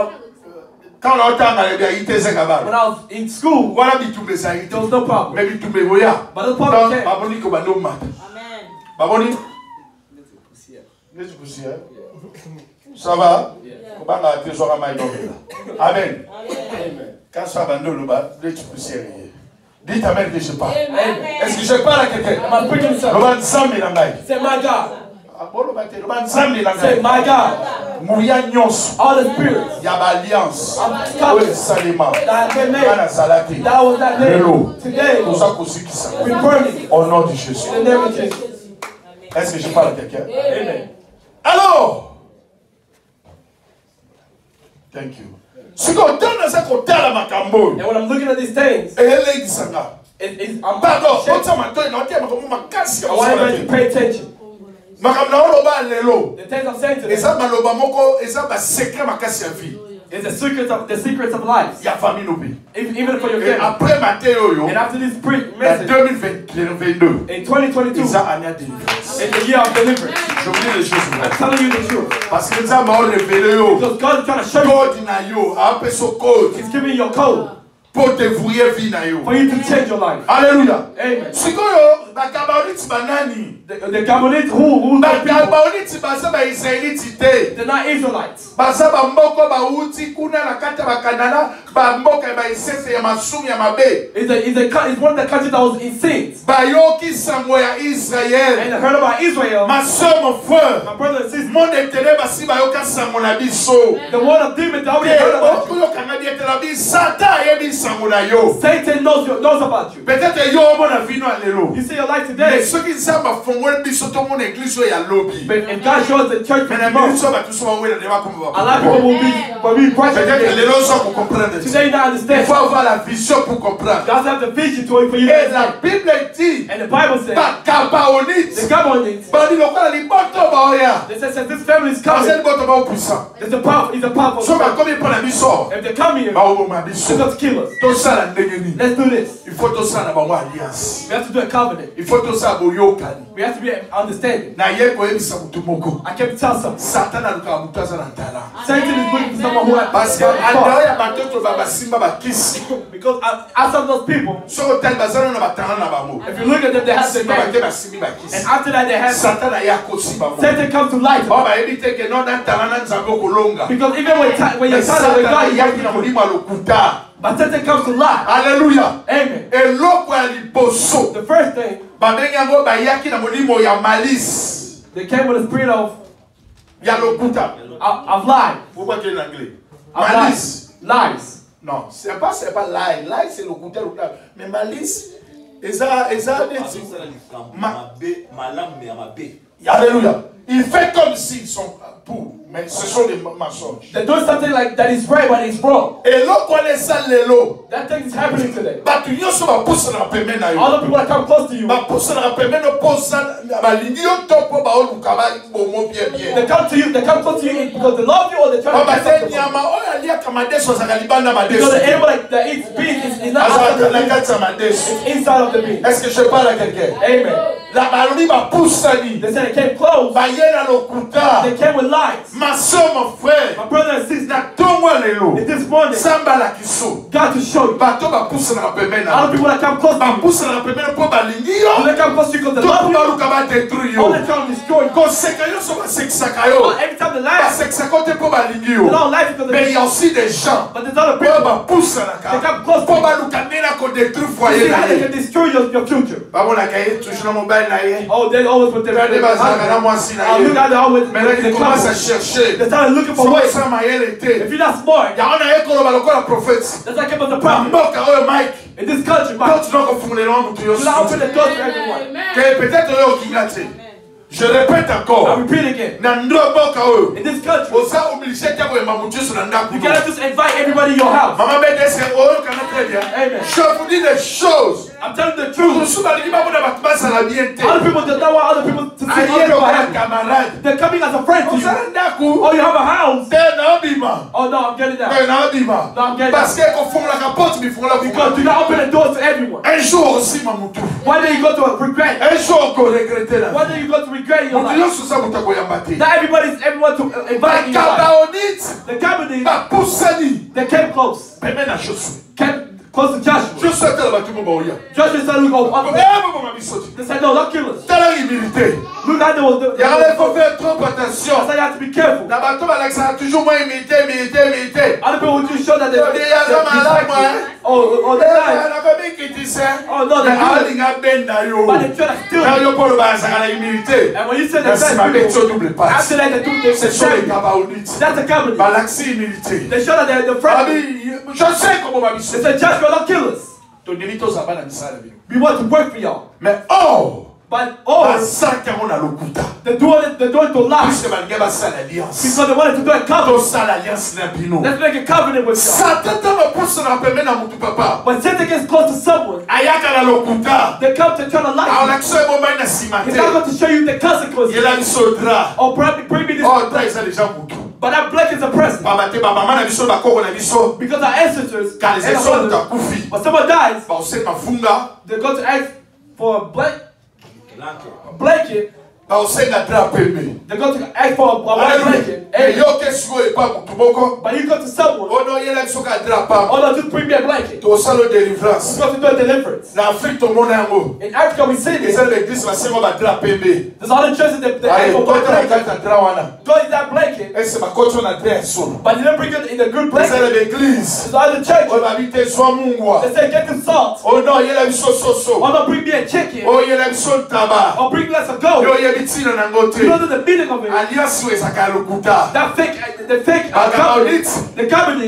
Quand on a entendu ITC Kabal. I was in school, Voilà bitumbe ça there was no problem. mais bitumbe voya. But the problem Donc came. baboni ko bano mat. Amen. Baboni. N'est-ce poussière? Ça va? Comment on a été sur la main? Amen. Quand ça va nous le bas, n'est-ce poussière? Dites amen que je parle. Est-ce que je parle à quelqu'un? I'm preaching Le something. ban samedi la main. Say, my God. Le ban samedi la Say, main. my God. Mouya nyos. All the spirits Il y a alliance. that Oui, salima. have been made, Kana salati. that was that day. Hello. Today, Pour ça qu'on sait qui ça. we burn it Au nom de Jésus. in the name of Jesus. Est-ce que je parle à quelqu'un? Amen. Alors, thank you. Ce qu'on donne à ça qu'on t'a la macambo. And when I'm looking at these things, Et elle est disanga. I'm Pardon, shaking. quand ça m'a donné, non, tiens, ma casse. I want everybody to pay attention. Makamna oloba lelo. The things I'm saying to Et them ça maloba moko, et ça ba secret ma casse ya vie. is the secrets of life, Ya famille no bi. even for your Et family. après matin yo, And after this en message, 2022, in 2022, ils ont année délivrance. it's the year of deliverance. Je vous dis les choses. I'm telling you the truth. Parce que ça m'a révélé yo. Because God is trying to show you, Code na yo, appelle ce code He's giving you your code pour dévouiller vie na yo. for you to change your life. Alléluia. Amen. Sikoyo, bakabaoniti banani. The Gabonites who the people, Bakabaoniti basa ba Israeliti te. they're not Israelites. Basa ba mboko ba uti kuna na kata ba kanana ba mboka ba isese ya masumu ya mabe. It's one of the countries that was in sins. Bayoki sango ya Israel. And I heard about Israel. Ma soeur, mon frère. My brother and sister, Monde etele basi bayoka sango na biso. the word of demons, they already Te heard about you. okoyo kanadi etela bi Satan yebi sango na yo. Satan knows about you. Peut-être yo omo na vino alelo. You see your life Mais today. ceux qui savent fongole biso to mon église ya lobby. But if God shows the church Mais na tomorrow, biso ba tuso ba wela deba comme a lot of people will be questioning peut-être today. les gens pour comprendre. Today you don't Il understand. faut avoir la vision pour comprendre. God has the vision for you to Et la understand. Bible dit And the Bible says, ba kabaonite. the Gabonites, Bali lokola liboto ba oya. they says this family is Parce coming. que liboto ba puissant. It's a powerful. So ba comme pour la biso. If they come here, Ba obo ma biso. they're going to kill us. To sala ndenge ni. Let's do this. Il faut to sala ba wa alliance. We have to do a covenant. Il faut to sala boyokani. We have to be understanding. Na ye ko ebisa mutu moko. I kept telling something. Satan aluka mutu azana tala. Satan is looking for someone who has Parce que andao ya batoto ba basimba ba kisi. because as of those people, So tal bazana na batana na bango. if you look at them, they have the Simba ba name. ke basimbi ba kisi. And after that, they have Satan aya kosi ba mo. Satan comes to light. Ba ba ebite ke no na tala na nzambe kolonga. Because even when you're Mais telling with God, Satan aya kina mulima lokuta. but Satan comes to lie. Alléluia. Amen. Eloko ya liboso. The first thing, Babengi yango bayaki na molimo ya malice. they came with a spirit of Ya lokuta. lie. Pourquoi qu'il est en anglais? Of Malice. lies. Non, c'est pas lie. Lie c'est lokuta. Mais malice, eza Alléluia. Il fait comme s'ils sont pour, mais ce sont des mensonges. They're doing something like that is right, but it's wrong. Et l'eau connaît ça lelo. That thing is happening today. Batu nyonso ba pousse na pembe na yo. All the people that come close to you, Ba pousse na pembe no posa ba lingi yo topo ba oluka ba bomo bien bien. they come close to you because they love you or they try to Ba get te something from you. nyama oya lia kamadeso za galibanda Because the madeso. animal that eats beef is not outside Aza of the na beef, kati ya madeso. it's inside of the beef. Est-ce que je parle à quelqu'un? Amen. La baloni ba pousse ni. They said they came close. Ba yena lokuta. They came with lies. Ma soeur, mon frère. My brother and sister, Na tongwa lelo. this morning, Samba la kiso. God to show you. Bato ba pousse na pembe na. All the people that come close to Ba you, pousse na pembe na po ba lingi yo. they come close to you because they To love you. ba luka ba détruire yo. All they trying to destroy you. Koseka yo so ba seksaka yo. Every time they Ba lie, seksaka te po ba lingi they yo. don't lie because Mais il they y a aussi des gens. but there's other Po people ba pousse na they ka. come close to Po you. ba luka nena ko détruire You foyer see na how they ye. can destroy your future. Ba bona ka ye toujours na mobile na ye. Oh, they always put their Regardez ba zanga na husband. mwasi na Oh, look ye. how they always Mais là il they commence à come. chercher. They started looking for Faut ways. ça mayele te. If you're not smart, Yaona ye koloba lokola prophète. that's like about the Na problem. mboka oyo Mike. In this country, Quand man, tu dois refourler l'homme, tu you not open the door to everyone. que peut-être oyo kingate. Je répète I encore. repeat again. Na ndo mboka oyo. In this country, Oza obligé de ko yamba mutu sur ndako. you cannot just invite everybody in your house. Maman Bede c'est oyo kana très bien. Amen. Je vous dis des choses. I'm telling the truth. Other people do not want other people to see other people happy. They're coming as a friend to you. Oh, you have a house. Oh no, I'm getting that. No, I'm getting that. Because do not open the doors to everyone. One day you go to regret. One day you go to regret your life. Not everyone to invite you. The Canaanites, they came close. Came close to Joshua. Joshua said, look, they said, no, don't kill us. Look, I know. That's why you have to be careful. Other people will just show that they're oh, they're lying. Oh, no, they're lying. But they try to steal you. And when you say the best people, after that, they do the same. That's the Canaanites. They show that they're the friend. They said, Joshua, don't kill us. We want to work for y'all. But they're doing to lie. Because they wanted to do a covenant. Let's make a covenant with y'all. When Satan gets close to someone, they come to try to lie. He's not going to show you the consequences. Or probably bring me this. But that black is a present. Because our ancestors, when someone dies, they're going to ask for a blanket. They're going to ask for a white blanket. But you go to someone. Oh no, just bring me a blanket. We're going to do a deliverance. In Africa, we see this. There's other churches that ask for white blanket. Go in that blanket. But they don't bring it in a good blanket. There's other churches. They say, get the salt. Oh no, bring me a chicken. Or bring less of gold. You don't know the meaning of it. That fake, the covenant,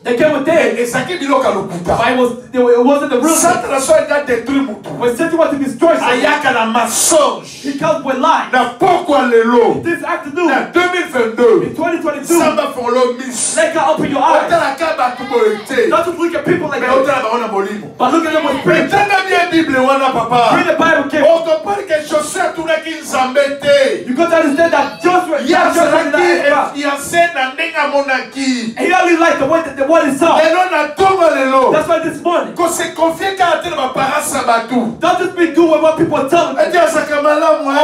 they came with them. But it wasn't the real thing. When Satan wanted to destroy something, he comes with lies. This afternoon, in 2022, let God open your eyes. Not just look at people like that, but look at them with prayer. Read the Bible carefully. You got to understand that Joshua and he only liked the way that the word is saw. That's why this morning, don't just be doing what people are telling you. Oh,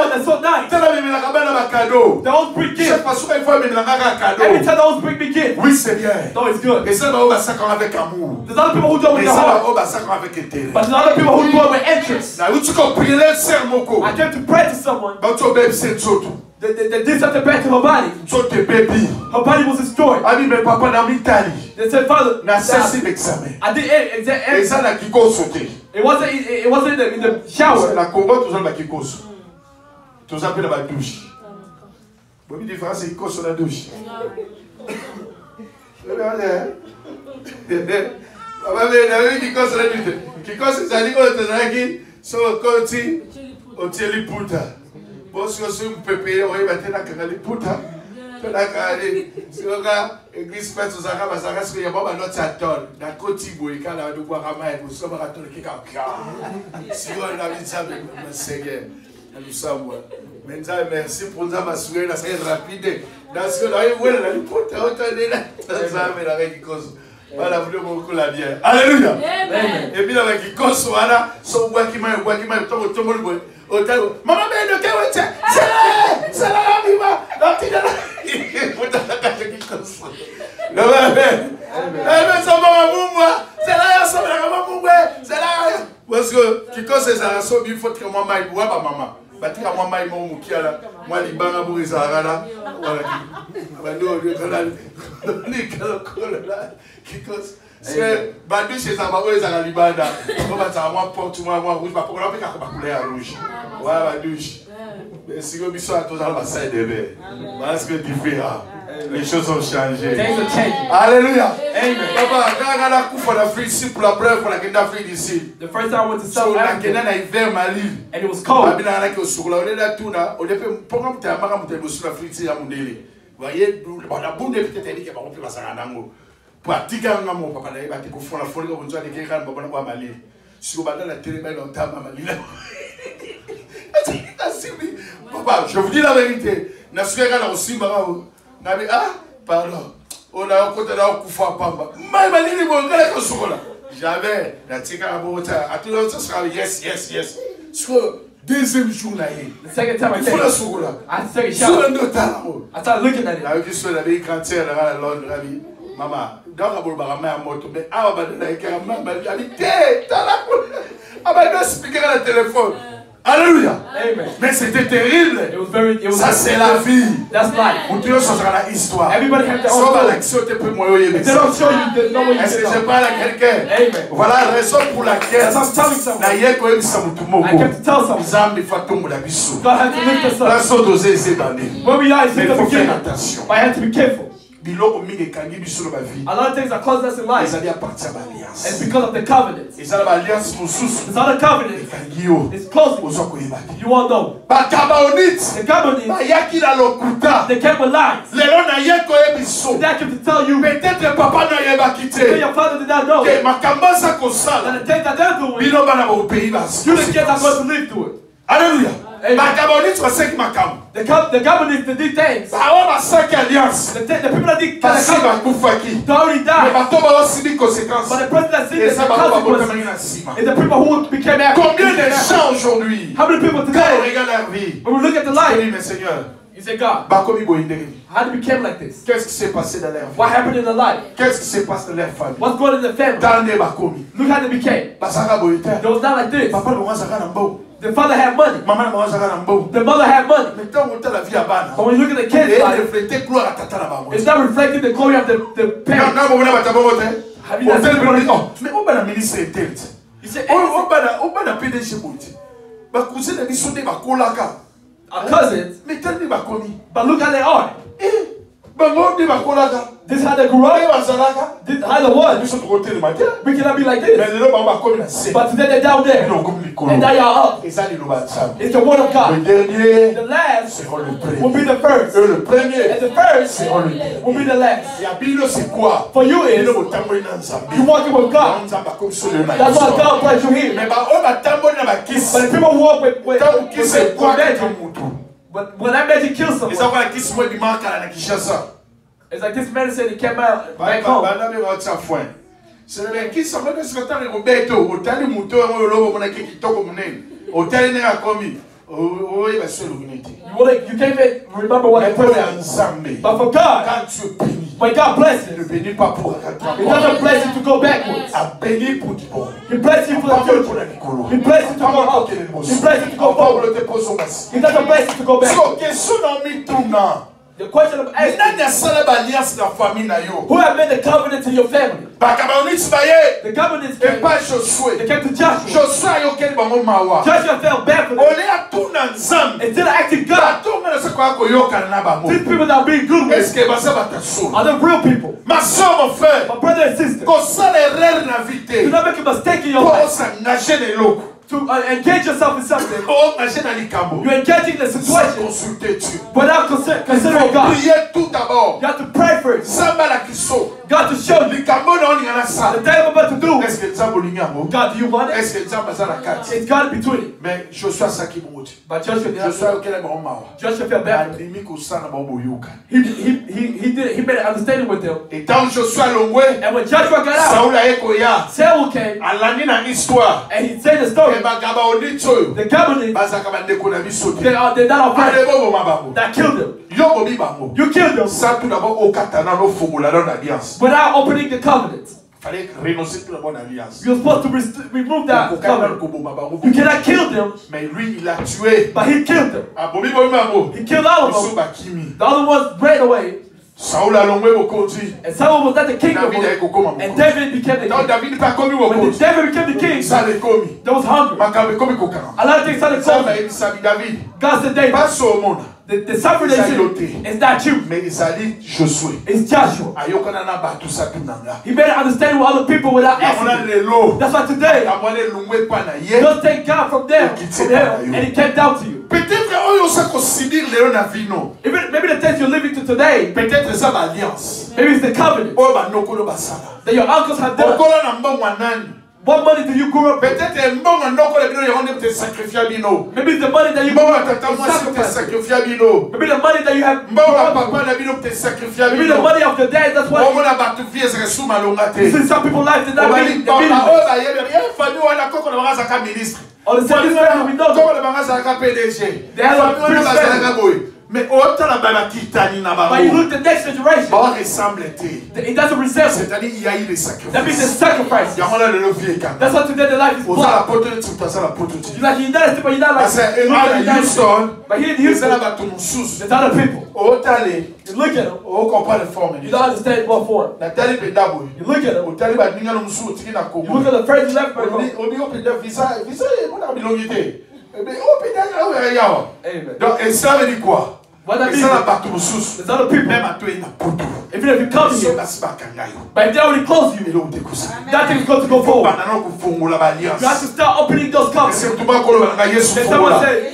they're so nice. They always bring gifts. Every time they always bring me gifts. No, it's good. There's other people who do it with their heart. But there's other people who do it with interest. I came to pray to someone. They did something bad to her body. Her body was destroyed. They said, Father, I did exam. It wasn't in the shower. Parce que si vous pouvez on va te na kanga liputa to na kali sikoka église pas tous aka basaka siko ya baba not atol na koti boy kala do kwa kama e so ba katol ki ka siko na bitsa be sege nous sommes menza merci pour ça masoué na c'est rapide dans ce que là il voit la liputa otane na ça me la avec cause voilà vous beaucoup la bien alléluia amen et bien avec cause voilà so wa ki ma to mo Maman, mais de quel côté? C'est là, viva. Donc, il est là. Vous t'avez quelque chose. Le bébé. Mais ça va, moi. C'est là, ça va, moi. C'est là. Parce que, qui cause ces arrasos, il faut que moi, maman, maman. Parce que moi, maman, mon qui a là. Moi, les bangs à bourrer, ça va là. Voilà. Qui cause. C'est Badu chez Zabaoué Zagalibanda. On va savoir porte moi rouge, pas pour l'empêcher à couleur rouge. Voilà Badu. Mais si vous bisous à tous dans la salle de bain. Parce que différent. Les choses ont changé. Alléluia. Amen. Papa, quand on a coupé l'Afrique ici pour la preuve pour la guerre d'Afrique ici. The first time I went to South Africa, and it was cold. On a sur la on est là tout là. On est programme tu as marre de sur l'Afrique ici à Mondele. Voyez, on a bon depuis t'es dit que on peut passer à Nango. Pratique un amour, papa, là, il va te confondre la folie comme tu as dit qu'il y a un bon Mali. Si on va dans la télé, longtemps, maman, papa, je vous dis la vérité. Ah, pardon. On a un côté là, on coupe à Pamba. Jamais. La tika à Bogota. À tout le monde, ça sera yes, yes, yes. Sur le deuxième jour, là, The second time I il faut la came, soukoula. I had to take a Sur shower. le notaro. I started looking at it. La vie sur la vie quand elle va à Londres, la vie. Maman, dans la boule, ma mère moto, mais ah, ma mère, elle dit, t'as la boule. Ah, ma mère, expliquer à la téléphone. Alléluia. Amen. Mais c'était terrible. It was very, it was Ça, c'est la vie. That's life. Ou tu ça sera la histoire. Everybody has their own Sauf à story. l'action, tu peux moyen. If they don't show you, they know what you Est-ce que je can parle à quelqu'un? Amen. Voilà la raison pour laquelle That's what I'm telling someone. na yeko ebisa mutu moko. I kept to tell someone. Nzambe fatombola biso. God had to lift us up. Place odoze ezebane. Where we are is Mais in il the faut faire beginning. attention. But I had to be careful. Biloko mingi ekangi biso na vie. A lot of things are causing us in life. Ezali apartir ba It's alliance. because of the covenants. Ezala ba alliance mosusu. It's other covenants. Ekangi yo. It's closing. Ozwa koyeba te. You won't know. Ba Gabaonite. The covenants, Bayaki na lokuta. they came with lies. Lelo na yeko ebiso. They came to tell you, Peut-être papa na yebaki that te. your father did not know Ke that makambo za kosala. the things that they're doing, Bino bana ba pays ba. you the kids are going to live through it. Alléluia. Amen. Ba Gabaonite baseki makambo. The covenants, they did things. Bawa basaki alliance. The people that did Parce the covenants, bakufaki. they already Mais died. bato baosibi conséquences. But the person that seen Et the ça va pas consequences na sima. is the people who became Combien de after. gens aujourd'hui, How many people quand on today, regarde leur vie, when we look at the ils life, disent, mais Seigneur, you say, God, bakomi boyindegi. how did it become like this? Qu'est-ce qui s'est passé dans leur vie? What happened in their life? Qu'est-ce qui s'est passé dans leur famille? What's going on in the family? Tande bakomi. Look how they became. Basaka boyite. It was not like this. Papa le mwanzaka na mbou. The father had money. Maman le mwanzaka na mbou. The mother had money. Mais tant que la vie à bana, But when you look at the kids' et life, refléter gloire à tata na bango. it's not reflecting the glory of the parents. Quand on va tabago te, Have you not on seen fait people le like oh, mais on va la ministre interne. You say, On va la PDG boyite. Bakuze na biso de bakolaka. our cousins, Mais tellement bakomi. but look how they are. Bango de bakolaka. This is how they grew Oye up. bazalaka. This is how they was. Biso tukote le matin. We cannot be like Mais this. lelo bango bakomi na se. But today they're down there. Non comme likolo. And now y'all up. Et ça liloba tsabe. It's the word of Le God. dernier The last sera le will be premier. the first. Et le premier And the first sera le dernier. will be the last. Ya bino c'est quoi? For you Bino is, botamboli na Nzambe. you walking with God. Nzambe akomi so le na That's why biso. God brought you here. Mais ba o batamboli na bakisi. But if people walk with Tant ki c'est quoi magic, que mutu. but when that magic kills Et ça someone, kwa kisi mo bi makala na Kinshasa. it's like this man said he came out back home. Bana be watsa foin. C'est le kisi mo ke sekata le robeto, otali muto ngo lobo mona ke kitoko munene. Otali ne akomi. O ba solo unity. You can't even remember what Mais the pour person. Nzambe. But for God, Quand tu es béni, when God blesses, il ne bénit pas pour He doesn't bless you to go backwards. a béni pour du bon. He blesses you for the future. He blesses you to go up. He blesses you to go forward. He doesn't bless you to go back. The question of asking, who have made the covenant in your family? The covenants came, they came to Joshua. Joshua felt bad for them. Instead of asking God, these people that are being good with are the real people. Ma soeur, mon frère, My brother and sister, qu'on s'en erreur na vie do not make a mistake in your pour life. s'engager les locaux. To engage yourself in something, Pour engager dans les cambo. you're engaging in a Sans situation consulter Dieu. without considering God. Priez tout d'abord. You have to pray first. Samba la kiso. God to show you Les cambo na on y en a the ça. thing I'm about to do. Est-ce que Nzambo linyango? God, do you want it? Est-ce que Nzambo aza na kati? It's got to be between it. Mais Joshua saki mouti. But Joshua did not. Joshua okele ba mawa. Joshua felt bad for them. Andimi ko sana ba boyoka. He made an understanding with them. Et tant Joshua longwe, And when Joshua got out, Saoul a ekoya. Samuel came Alani na histoire. and he said the story. Et ba Gabaonite oyo. The covenant, Bazaka ba ndeko na biso te. they're not our Ale friends. bobo mabango. That killed them. Yo bobi bango. You killed them Ça tout d'abord au katana no fongola dans l'alliance. without opening the covenant. Fallait renoncer tout d'abord à l'alliance. You're supposed to remove that covenant. You cannot kill them, Mais lui il a tué. but he killed them. Ah bobi bobi bango. He killed all of Biso them. bakimi. The other ones ran away. Saoul a longwe bokonzi. And Samuel was not the king no David more. a kokoma. And David became the Quand king. David pas commis When bokonzi. David became the king, Ça les commis. there was hunger. Makabe komi kokana. A lot of things started Ça va coming. être sabi David. God said, David, Pas au monde. the suffering they see is not you. Mais Isali Josué. It's Joshua. Ayokana na batu sa tunanga. He made it understanding with other people without On a asking. les lots. That's why today, Amone lungwe pa na ye. just take God from them, and He came down to you. Peut-être oyo sa ko subir leo na vino. Even maybe the things you're living to today, Peut-être ça ba alliance. maybe it's the covenant Oyo ba nokolo basala. that your uncles have done. Okola na mbongo nani. What money do you grow up with? Peut-être un bon endroit que les gens te sacrifier à bino. Maybe the money that you Bon grow up tata with moi is si te sacrifice. sacrifier à bino. Maybe the money that you have Bon grown up papa with. na bino te sacrifier à Maybe the bino. money of your dad, that's Bon why mona batu vie est sous malonga te. you see some people's life did not Obali mean papa the oh ba yebe rien famille wana koko na banga ka ministre. or the same family we know. Koko na banga ka PDG. They have a Famille wana priest bazalaka boy. Mais autant la baba kitani na But you bango. look at the next generation, Bon ressemble te. it doesn't resemble. C'est-à-dire il y a eu des That means sacrifices. there's sacrifices. Yamona le levier kan. That's why today the life is Oza blood. la poto tu tasa la poto tu. You like the United States, but you're not like Parce que look at the à United States. Houston, But here in ils Houston, ont battu mon sous. there's other people. Otale, You look at them, o comprend le forme. you don't understand what for. Na tali pedabo. You look at them, Otale ba ninga no musu tiki na you Congo. look at the first left back home. Obi o peda visa e mona bilongité. Mais o peda o ya. Amen. Donc et ça veut dire quoi? What that Et means ça la is, battu mon sous. there's other people. Même à toi na poto. Even if you come So here, basi ba kangayo. but if they already close Et you, là on découvre. that thing is going to go forward. Banana ko fongola ba alliance. You have to start opening those Et covenants. c'est tout ba ko lo ba Yesu Then someone fongola. say,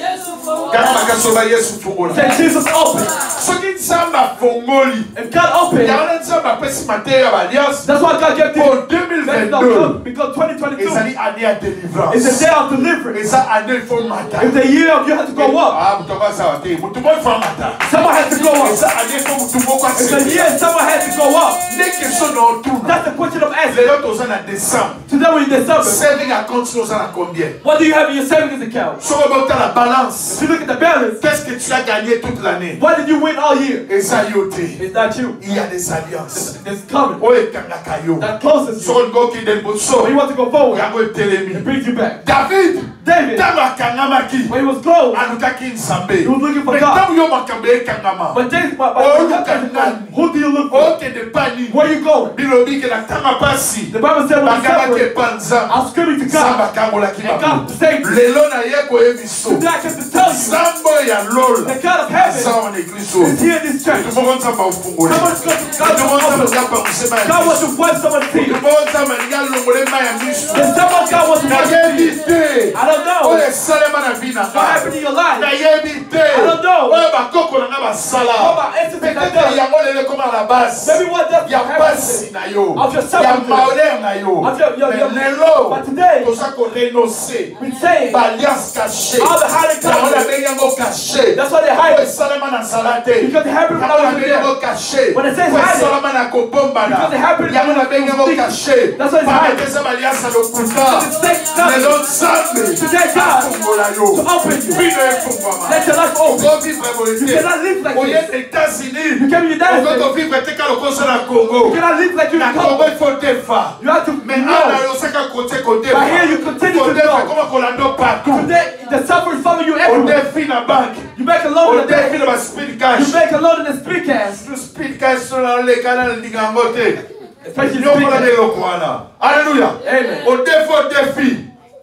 Kana ba so ba Yesu fongola. say Jesus open. Soki samba fongoli. If God open, Yawona samba pesi mateya ba alliance. that's why God gave Pour you. That's 2022. not good, because 2022 Ezali année à délivrance. is the day of deliverance. Et ça année il faut matin. It's the year of you have to go up. Ah, mutoka sawa te. Mutumo faut matin. Someone has to go Et up. ça année il faut mutumo kwa It's the year someone has to go up. Dès que son autour. That's the question of Les asking. autres aux en décembre. Today we're in December. Saving account aux en combien? What do you have in your savings account? Sur le bord de la balance. If you look at the balance, Qu'est-ce que tu as gagné toute l'année? what did you win all year? Et ça yoté. It's not you. Il y a des alliances. It's coming. Oh et kangakayo. That closes Sur you. le go qui del bosso. When you want to go forward, Yango it telemi. brings you back. David. David, Tama kangamaki. when he was close, Alukaki nsambe. he was looking for Mais God. tant yo makambe kangama. But David, Oh, look at God. who do you look for? Ok de pani. Where are you going? Bilobi ke la tama pasi. The Bible said when you Bakaba ke separate, panza. I'm screaming to Samba God. kangola ki And ba. God saved you. Lelo na ye ko ebiso. Today I came to tell you, Sambo ya lol. the God of heaven Sa on église. is here in this church. Tumo samba ufungule. Someone's going to, God Tumo wants samba to ngapa musema. God wants to wipe someone's tears. Tumo samba ngalo ngole maya miso. There's someone God wants to Na wipe your tears. yebite. I don't know Oye salema na vina. what happened in your life. Na yebite. I don't know. Oye bakoko na ngaba What sala. about incident like Peut-être that? yango lele comme à la base. Maybe what does Ya happen pasi na yo. of your Ya suffering. maoler na yo. Of your Mais lelo. but today, Toza ko renoncer. we say, Alliance cachée. all the hiding Yango na covenants, bengi yango caché. that's why they Oye hide it. salema na salate. Because it happened when I Yango na was bengi there. yango caché. When it says Oye hide it, salema na kobombana. because it happened Yango na bengi yango when caché. That's why it's hiding. Pesa alliance lokuta. It's fake Lelo nothing. nzambe. Today, God, Fungola to yo. open you. Bino efungwama. Let your life open. Ogo vivre You volonté. cannot live like Oye this. États-Unis. You came to the United Ogo States. to vivre teka lokoso na You Congo. cannot live like you Na in Congo Congo. il faut defa. You have to Mais ana know. yo saka kote kote. But here you continue to Kote go. koma kolando partout. Today, the suffering follow you On everywhere. défie na banque. You make a loan On in the défie bank. na speed cash. You make a loan in the speed cast. Le speed cash sur le canal ndigango te. Especially Yo speed kola cast. de lokwana. Alléluia. Amen. On défie.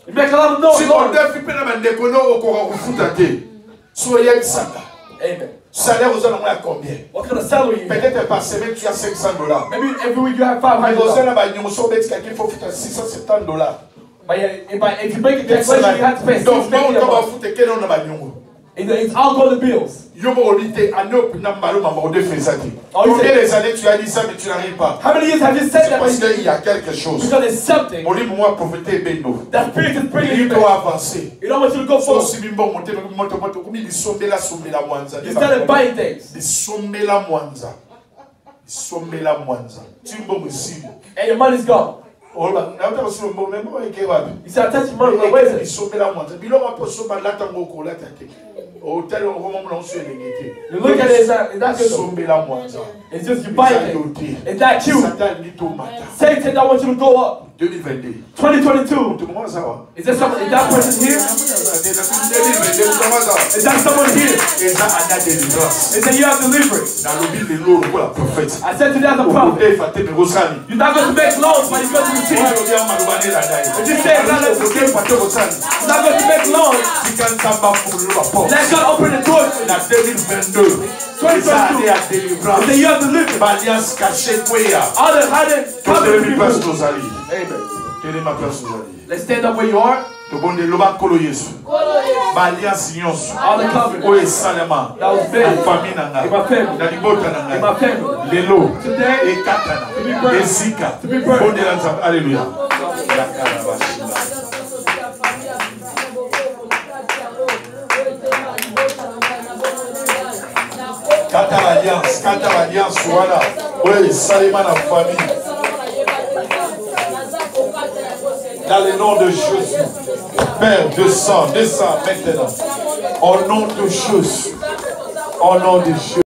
You make a lot of noise. Si on défie pe na bandeko no okora kufuta te. Soyez sanga. Amen. Salaire aux allons à combien? What kind of salary you have? Peut-être par semaine tu as $500. Maybe every week you have Mais aux $500. allons à nous sommes quelqu'un faut faire $670. But yeah, if you make a calculation, you have to pay Donc moi on $650 a va month. foutre quel on a bagnon. It's all go to bills. Yo mo olite anop na mbalo mama o defesati. Oh, you Combien say- les années tu as dit ça mais tu n'arrives pas? How many years have you said C'est that? parce qu'il y a quelque chose. Because there's something Mon livre moi prophété bendo. that spirit is bringing Il you doit back. avancer. You don't want you to go So forward. si bimbo monter moto comme il sombela mwanza. You started buying things. Di sombela mwanza. Sombela mwanza. Timbo musili. And your money's gone. Oba na uta basilo mbo membo eke wapi? You said, I touch your money. Like, where is it? Sombela mwanza. Bilo mapo somba lata ngoko lata te. O tele o mo mo nso elengete. You look at it, it's not good. Sombela mwanza. It's just you buy things. It's not you. Satan ni to mata. Satan don't want you to go up. 2022. 2022. Tout le monde sawa. Is there someone? Is that person here? Is that someone here? Eza ana délivrance. Is that you have deliverance? Na lobi le lo ko la prophète. I said to that as a prophet. Okote fate me rosani. You're not going to make loans, but you're going to receive. Oya lobi ama lobane la dai. If you say it's not like Okote fate rosani. you're not going to make loans, Sikan samba pour le porte. let God open the door. Na 2022. Eza année à délivrance. Then you have deliverance. Alliance cachée kwea. All the hiding Tozele mi place people. tozali. Amen. Tele ma place tozali. Let's stand up where you are. Tobonde loba kolo Yesu. Ba alliance nyonso. All the covenant. Oyo esalema. That was big. Na famille na ngai. In my family. Na libota na In my ngai. family. Lelo. Today. Ekatana. To be burned. Ezika. To be burned. Bondela nzambe. Alléluia. alliance. Quand à l'alliance, voilà. Oui, Salima la famille. Dans le nom de Jésus. Père, descends maintenant. Au nom de Jésus. Au nom de Jésus.